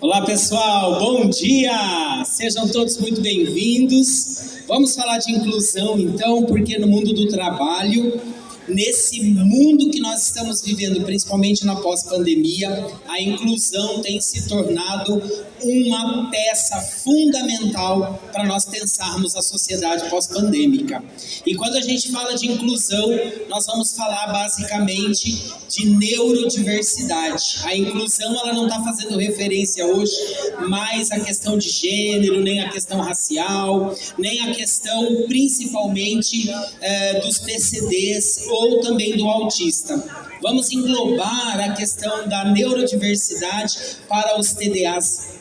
Olá pessoal, bom dia! Sejam todos muito bem-vindos. Vamos falar de inclusão então, porque no mundo do trabalho, nesse mundo que nós estamos vivendo, principalmente na pós-pandemia, a inclusão tem se tornado uma peça fundamental para nós pensarmos a sociedade pós-pandêmica. E quando a gente fala de inclusão, nós vamos falar basicamente de neurodiversidade. A inclusão, ela não está fazendo referência hoje mais à questão de gênero, nem à questão racial, nem à questão principalmente dos PCDs ou também do autista. Vamos englobar a questão da neurodiversidade para os TDAHs,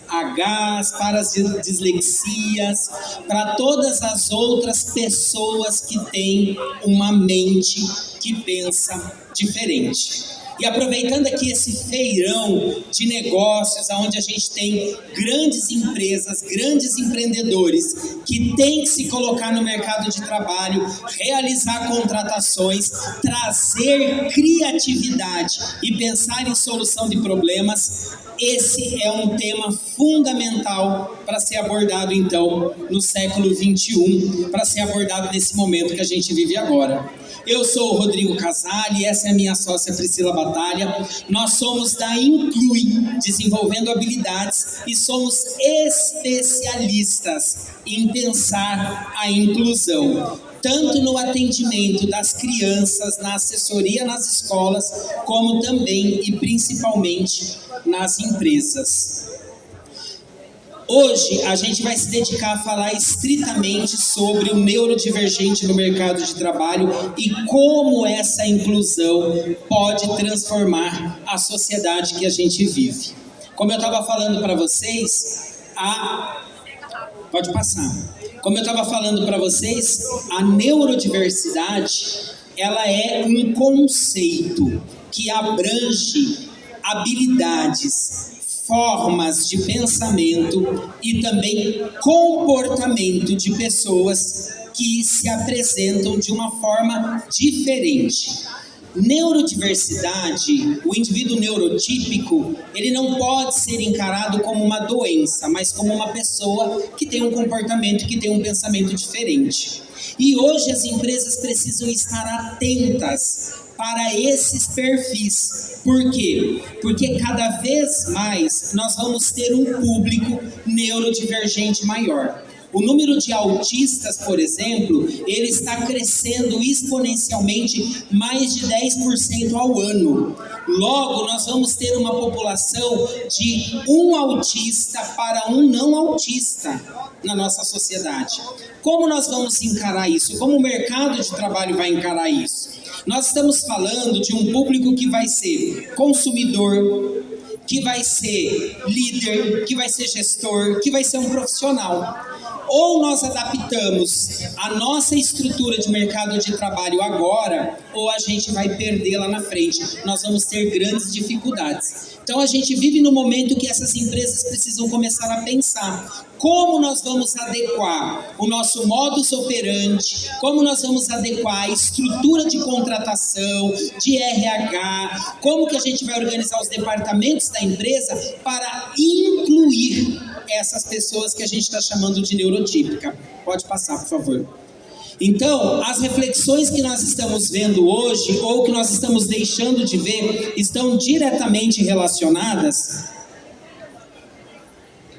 para as dislexias, para todas as outras pessoas que têm uma mente que pensa diferente. E aproveitando aqui esse feirão de negócios, onde a gente tem grandes empresas, grandes empreendedores que têm que se colocar no mercado de trabalho, realizar contratações, trazer criatividade e pensar em solução de problemas, esse é um tema fundamental para ser abordado então no século XXI, para ser abordado nesse momento que a gente vive agora. Eu sou o Rodrigo Casale, essa é a minha sócia Priscila Batalha. Nós somos da Inclui, desenvolvendo habilidades, e somos especialistas em pensar a inclusão, tanto no atendimento das crianças, na assessoria nas escolas, como também e principalmente nas empresas. Hoje a gente vai se dedicar a falar estritamente sobre o neurodivergente no mercado de trabalho e como essa inclusão pode transformar a sociedade que a gente vive. Como eu estava falando para vocês, pode passar. Como eu estava falando para vocês, a neurodiversidade, ela é um conceito que abrange habilidades, formas de pensamento e também comportamento de pessoas que se apresentam de uma forma diferente. Neurodiversidade, o indivíduo neurotípico, ele não pode ser encarado como uma doença, mas como uma pessoa que tem um comportamento, que tem um pensamento diferente. E hoje as empresas precisam estar atentas para esses perfis. Por quê? Porque cada vez mais nós vamos ter um público neurodivergente maior. O número de autistas, por exemplo, ele está crescendo exponencialmente mais de 10% ao ano. Logo, nós vamos ter uma população de um autista para um não autista na nossa sociedade. Como nós vamos encarar isso? Como o mercado de trabalho vai encarar isso? Nós estamos falando de um público que vai ser consumidor, que vai ser líder, que vai ser gestor, que vai ser um profissional. Ou nós adaptamos a nossa estrutura de mercado de trabalho agora, ou a gente vai perder lá na frente. Nós vamos ter grandes dificuldades. Então a gente vive no momento que essas empresas precisam começar a pensar como nós vamos adequar o nosso modus operandi, como nós vamos adequar a estrutura de contratação, de RH, como que a gente vai organizar os departamentos da empresa para incluir essas pessoas que a gente está chamando de neurotípica. Pode passar, por favor. Então, as reflexões que nós estamos vendo hoje, ou que nós estamos deixando de ver, estão diretamente relacionadas...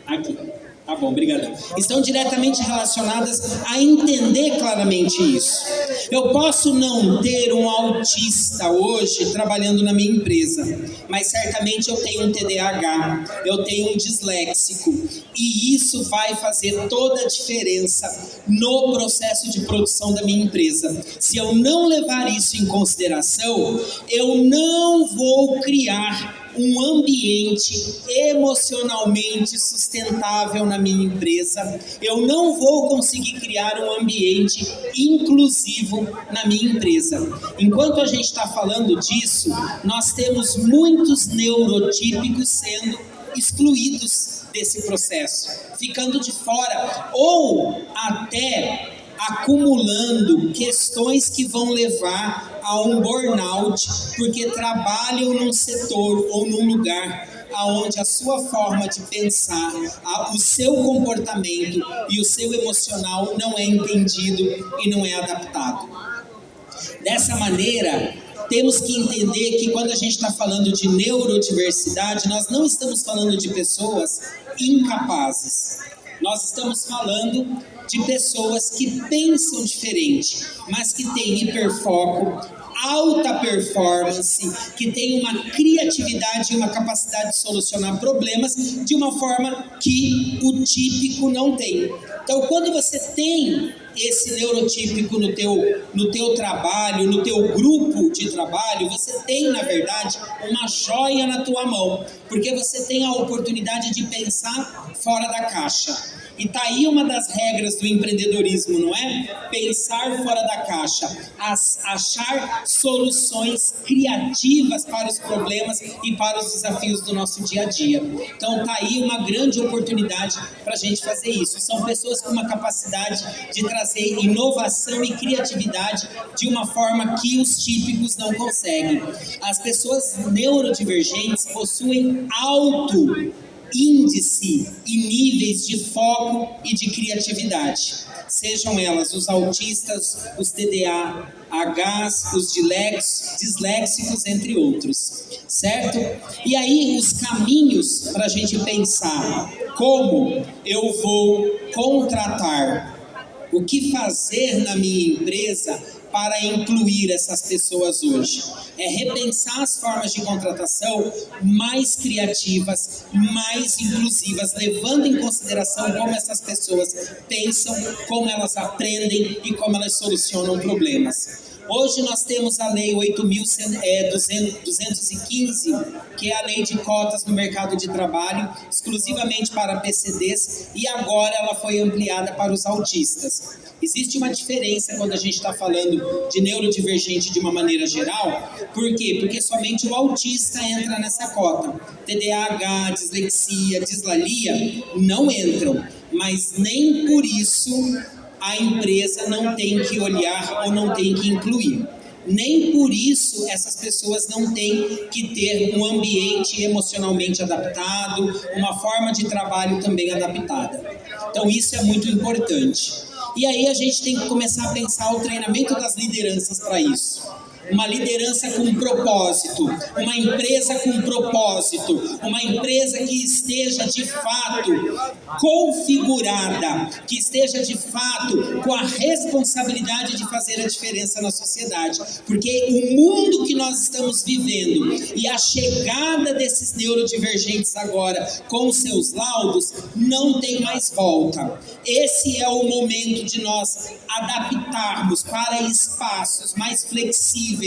Aqui. Tá bom, obrigado. Estão diretamente relacionadas a entender claramente isso. Eu posso não ter um autista hoje trabalhando na minha empresa, mas certamente eu tenho um TDAH, eu tenho um disléxico, e isso vai fazer toda a diferença no processo de produção da minha empresa. Se eu não levar isso em consideração, eu não vou criar um ambiente emocionalmente sustentável na minha empresa, eu não vou conseguir criar um ambiente inclusivo na minha empresa. Enquanto a gente está falando disso, nós temos muitos neurotípicos sendo excluídos desse processo, ficando de fora, ou até acumulando questões que vão levar a um burnout, porque trabalham num setor ou num lugar onde a sua forma de pensar, o seu comportamento e o seu emocional não é entendido e não é adaptado. Dessa maneira, temos que entender que quando a gente está falando de neurodiversidade, nós não estamos falando de pessoas incapazes. Nós estamos falando de pessoas que pensam diferente, mas que têm hiperfoco, alta performance, que tem uma criatividade e uma capacidade de solucionar problemas de uma forma que o típico não tem. Então, quando você tem esse neurotípico no teu trabalho, no teu grupo de trabalho, você tem, na verdade, uma joia na tua mão, porque você tem a oportunidade de pensar fora da caixa. E tá aí uma das regras do empreendedorismo, não é? Pensar fora da caixa, achar soluções criativas para os problemas e para os desafios do nosso dia a dia. Então tá aí uma grande oportunidade para a gente fazer isso. São pessoas com uma capacidade de trazer inovação e criatividade de uma forma que os típicos não conseguem. As pessoas neurodivergentes possuem alto índice e níveis de foco e de criatividade, sejam elas os autistas, os TDAHs, os disléxicos, entre outros, certo? E aí os caminhos para a gente pensar como eu vou contratar, o que fazer na minha empresa para incluir essas pessoas hoje. É repensar as formas de contratação mais criativas, mais inclusivas, levando em consideração como essas pessoas pensam, como elas aprendem e como elas solucionam problemas. Hoje nós temos a Lei 8.215, que é a lei de cotas no mercado de trabalho, exclusivamente para PCDs, e agora ela foi ampliada para os autistas. Existe uma diferença quando a gente está falando de neurodivergente de uma maneira geral. Por quê? Porque somente o autista entra nessa cota. TDAH, dislexia, dislalia não entram, mas nem por isso a empresa não tem que olhar ou não tem que incluir. Nem por isso essas pessoas não têm que ter um ambiente emocionalmente adaptado, uma forma de trabalho também adaptada. Então isso é muito importante. E aí a gente tem que começar a pensar o treinamento das lideranças para isso. Uma liderança com propósito, uma empresa com propósito, uma empresa que esteja de fato configurada, que esteja de fato com a responsabilidade de fazer a diferença na sociedade. Porque o mundo que nós estamos vivendo e a chegada desses neurodivergentes agora com os seus laudos não tem mais volta. Esse é o momento de nós adaptarmos para espaços mais flexíveis,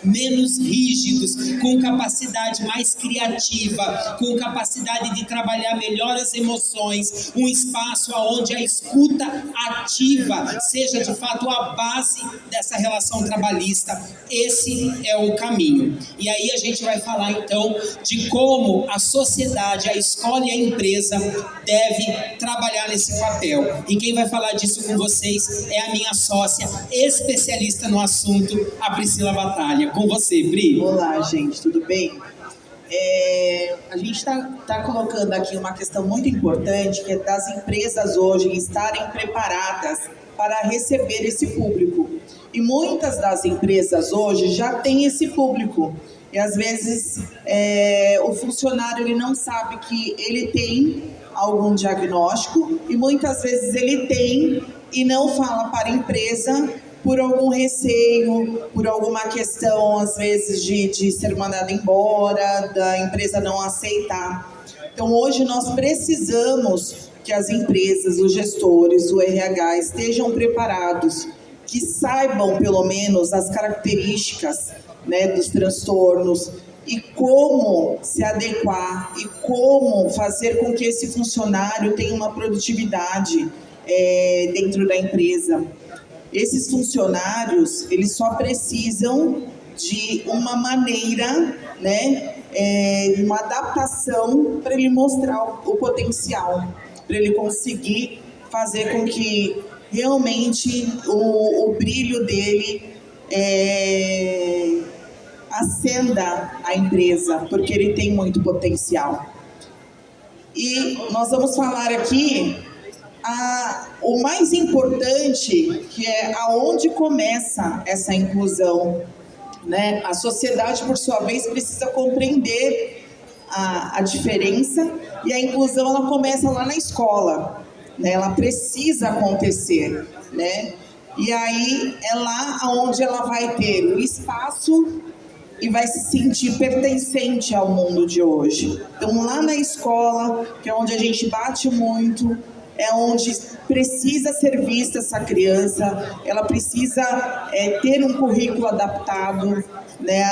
menos rígidos, com capacidade mais criativa, com capacidade de trabalhar melhor as emoções, um espaço onde a escuta ativa seja de fato a base dessa relação trabalhista. Esse é o caminho. E aí a gente vai falar então de como a sociedade, a escola e a empresa deve trabalhar nesse papel. E quem vai falar disso com vocês é a minha sócia, especialista no assunto, a Priscila Batalha. Com você, Pri. Olá, gente, tudo bem? A gente está colocando aqui uma questão muito importante, que é das empresas hoje estarem preparadas para receber esse público. E muitas das empresas hoje já têm esse público. E às vezes o funcionário ele não sabe que ele tem algum diagnóstico e muitas vezes ele tem e não fala para a empresa por algum receio, por alguma questão, às vezes, de ser mandado embora, da empresa não aceitar. Então, hoje nós precisamos que as empresas, os gestores, o RH estejam preparados, que saibam, pelo menos, as características, né, dos transtornos e como se adequar e como fazer com que esse funcionário tenha uma produtividade dentro da empresa. Esses funcionários, eles só precisam de uma maneira, né, uma adaptação para ele mostrar o potencial, para ele conseguir fazer com que realmente o brilho dele acenda a empresa, porque ele tem muito potencial. E nós vamos falar aqui o mais importante, que é aonde começa essa inclusão, né? A sociedade, por sua vez, precisa compreender a diferença, e a inclusão ela começa lá na escola, né? Ela precisa acontecer, né? E aí é lá onde ela vai ter o espaço e vai se sentir pertencente ao mundo de hoje. Então, lá na escola, que é onde a gente bate muito, é onde precisa ser vista essa criança, ela precisa ter um currículo adaptado, né?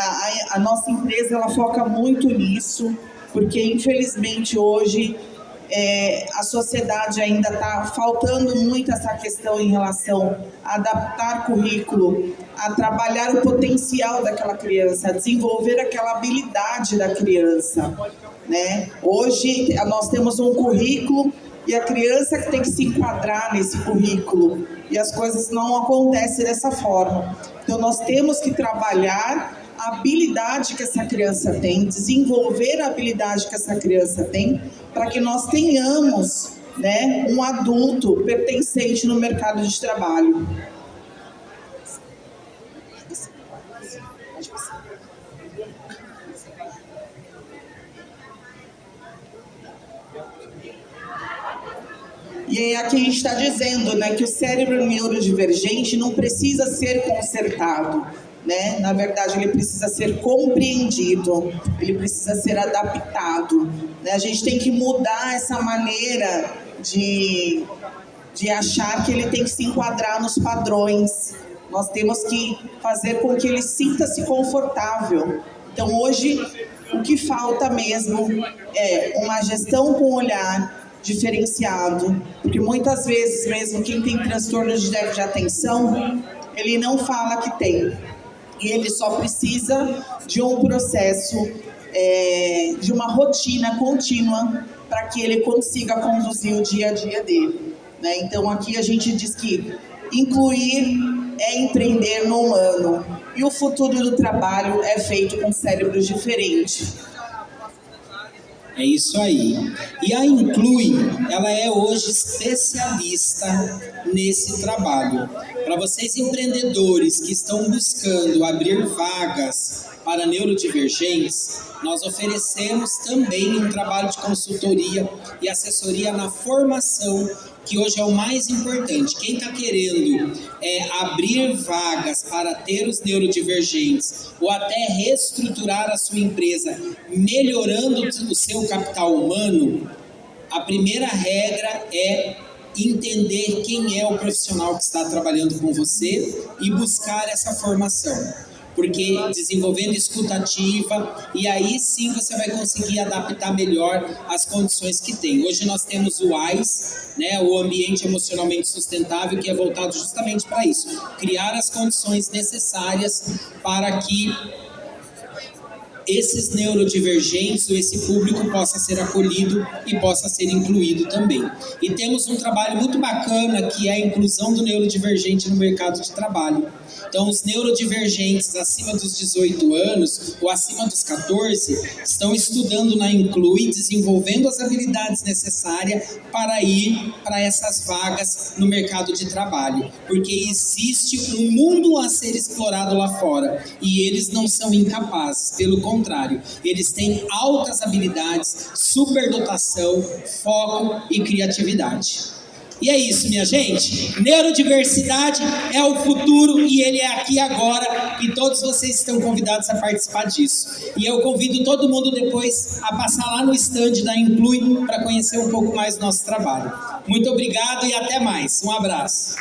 A nossa empresa ela foca muito nisso, porque infelizmente hoje a sociedade ainda está faltando muito essa questão em relação a adaptar currículo, a trabalhar o potencial daquela criança, a desenvolver aquela habilidade da criança, né? Hoje nós temos um currículo e a criança que tem que se enquadrar nesse currículo, e as coisas não acontecem dessa forma. Então nós temos que trabalhar a habilidade que essa criança tem, desenvolver a habilidade que essa criança tem, para que nós tenhamos, né, um adulto pertencente no mercado de trabalho. E aqui a gente está dizendo, né, que o cérebro neurodivergente não precisa ser consertado, né? Na verdade, ele precisa ser compreendido, ele precisa ser adaptado, né? A gente tem que mudar essa maneira de achar que ele tem que se enquadrar nos padrões. Nós temos que fazer com que ele sinta-se confortável. Então, hoje, o que falta mesmo é uma gestão com olhar diferenciado, porque muitas vezes mesmo quem tem transtorno de déficit de atenção, ele não fala que tem, e ele só precisa de um processo, de uma rotina contínua para que ele consiga conduzir o dia a dia dele, né? Então aqui a gente diz que incluir é empreender no humano, e o futuro do trabalho é feito com cérebros diferentes. É isso aí. E a Inclui, ela é hoje especialista nesse trabalho. Para vocês empreendedores que estão buscando abrir vagas para neurodivergentes, nós oferecemos também um trabalho de consultoria e assessoria na formação, que hoje é o mais importante. Quem está querendo abrir vagas para ter os neurodivergentes ou até reestruturar a sua empresa, melhorando o seu capital humano, a primeira regra é entender quem é o profissional que está trabalhando com você e buscar essa formação. Porque desenvolvendo escuta ativa, e aí sim você vai conseguir adaptar melhor as condições que tem. Hoje nós temos o AIS, né, o Ambiente Emocionalmente Sustentável, que é voltado justamente para isso, criar as condições necessárias para que esses neurodivergentes ou esse público possa ser acolhido e possa ser incluído também. E temos um trabalho muito bacana que é a inclusão do neurodivergente no mercado de trabalho. Então, os neurodivergentes acima dos 18 anos ou acima dos 14 estão estudando na Inclui, desenvolvendo as habilidades necessárias para ir para essas vagas no mercado de trabalho. Porque existe um mundo a ser explorado lá fora e eles não são incapazes, pelo contrário, eles têm altas habilidades, superdotação, foco e criatividade. E é isso, minha gente. Neurodiversidade é o futuro e ele é aqui agora, e todos vocês estão convidados a participar disso. E eu convido todo mundo depois a passar lá no stand da Inclui para conhecer um pouco mais do nosso trabalho. Muito obrigado e até mais. Um abraço.